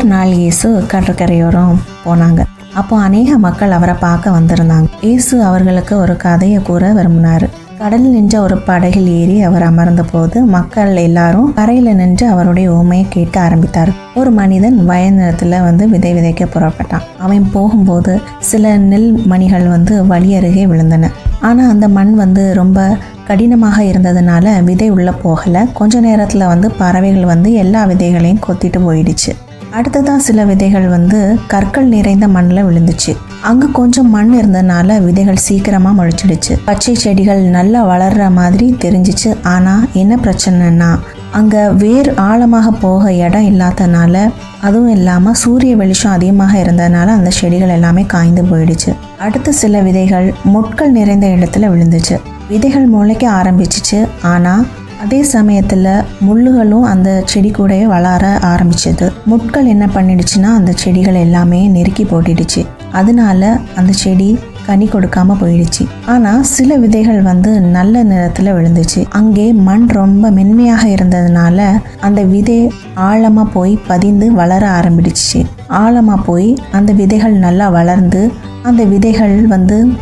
ஒரு நாள் இயேசு கடற்கரையோரம் போனாங்க. அப்போ அநேக மக்கள் அவரை பார்க்க வந்திருந்தாங்க. இயேசு அவர்களுக்கு ஒரு கதையை கூற விரும்பினார். கடலில் நின்ற ஒரு படகில் ஏறி அவர் அமர்ந்த போது மக்கள் எல்லாரும் கரையில நின்று அவருடைய உண்மையை கேட்க ஆரம்பித்தார். ஒரு மனிதன் வயல் நிலத்துல விதை விதைக்க புறப்பட்டான். அவன் போகும்போது சில நெல் மணிகள் வழி அருகே விழுந்தன. ஆனா அந்த மண் ரொம்ப கடினமாக இருந்ததுனால விதை உள்ள போகல. கொஞ்ச நேரத்துல பறவைகள் எல்லா விதைகளையும் கொத்திட்டு போயிடுச்சு. அடுத்ததான் சில விதைகள் கற்கள் நிறைந்த மண்ணில் விழுந்துச்சு. அங்க கொஞ்சம் மண் இருந்ததுனால விதைகள் சீக்கிரமா முளைச்சிடுச்சு. பச்சை செடிகள் நல்லா வளர்ற மாதிரி தெரிஞ்சிச்சு. ஆனா என்ன பிரச்சனைனா அங்க வேர் ஆழமாக போக இடம் இல்லாதனால, அதுவும் இல்லாம சூரிய வெளிச்சம் அதிகமாக இருந்ததுனால அந்த செடிகள் எல்லாமே காய்ந்து போயிடுச்சு. அடுத்து சில விதைகள் முட்கள் நிறைந்த இடத்துல விழுந்துச்சு. விதைகள் முளைக்க ஆரம்பிச்சிச்சு. ஆனா அதே சமயத்துல முள்ளுகளும் அந்த செடி கூடவே வளர ஆரம்பிச்சது. முட்கள் என்ன பண்ணிடுச்சுன்னா அந்த செடிகள் எல்லாமே நெருக்கி போட்டுடுச்சு. அதனால அந்த செடி கனி கொடுக்காம போயிடுச்சு. ஆனா சில விதைகள் நல்ல நிறத்துல விழுந்துச்சு. அங்கே மண் ரொம்ப மென்மையாக இருந்ததுனால அந்த விதை ஆழமா போய் பதிந்து வளர ஆரம்பிடுச்சு. ஆழமா போய் அந்த விதைகள் நல்லா வளர்ந்து அந்த விதைகள்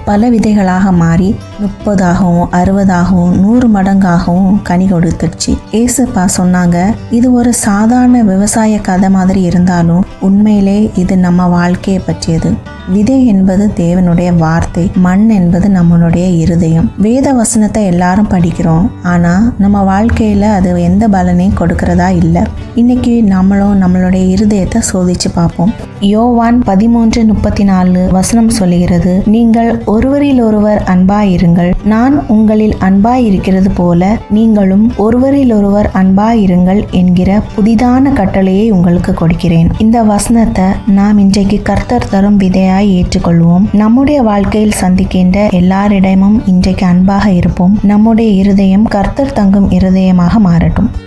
பல விதைகளாக மாறி 30ஆகவும் 60ஆகவும் 100 மடங்காகவும் கனி கொடுத்துடுச்சு. ஏசப்பா சொன்னாங்க, இது ஒரு சாதாரண விவசாய கதை மாதிரி இருந்தாலும் உண்மையிலே இது நம்ம வாழ்க்கையை பற்றியது. விதை என்பது தேவனுடைய வார்த்தை, மண் என்பது நம்மளுடைய இருதயம். வேத வசனத்தை எல்லாரும் படிக்கிறோம், ஆனா நம்ம வாழ்க்கையில அது எந்த பலனையும் கொடுக்கறதா இல்லை. இன்னைக்கு நம்மளும் நம்மளுடைய இருதயத்தை சோதிச்சு பார்ப்போம். யோவான் 13:34 வசனம் சொல்லுகிறது, நீங்கள் ஒருவரில் ஒருவர் அன்பாயிருங்கள், நான் உங்களில் அன்பாயிருக்கிறது போல நீங்களும் ஒருவரில் ஒருவர் அன்பாயிருங்கள் என்கிற புதிதான கட்டளையை உங்களுக்கு கொடுக்கிறேன். இந்த வசனத்தை நாம் இன்றைக்கு கர்த்தர் தரும் விதையா ஏற்றுக்கொள்வோம். நம்முடைய வாழ்க்கையில் சந்திக்கின்ற எல்லாரிடமும் இன்றைக்கு அன்பாக இருப்போம். நம்முடைய இருதயம் கர்த்தர் தங்கும் இருதயமாக மாறட்டும்.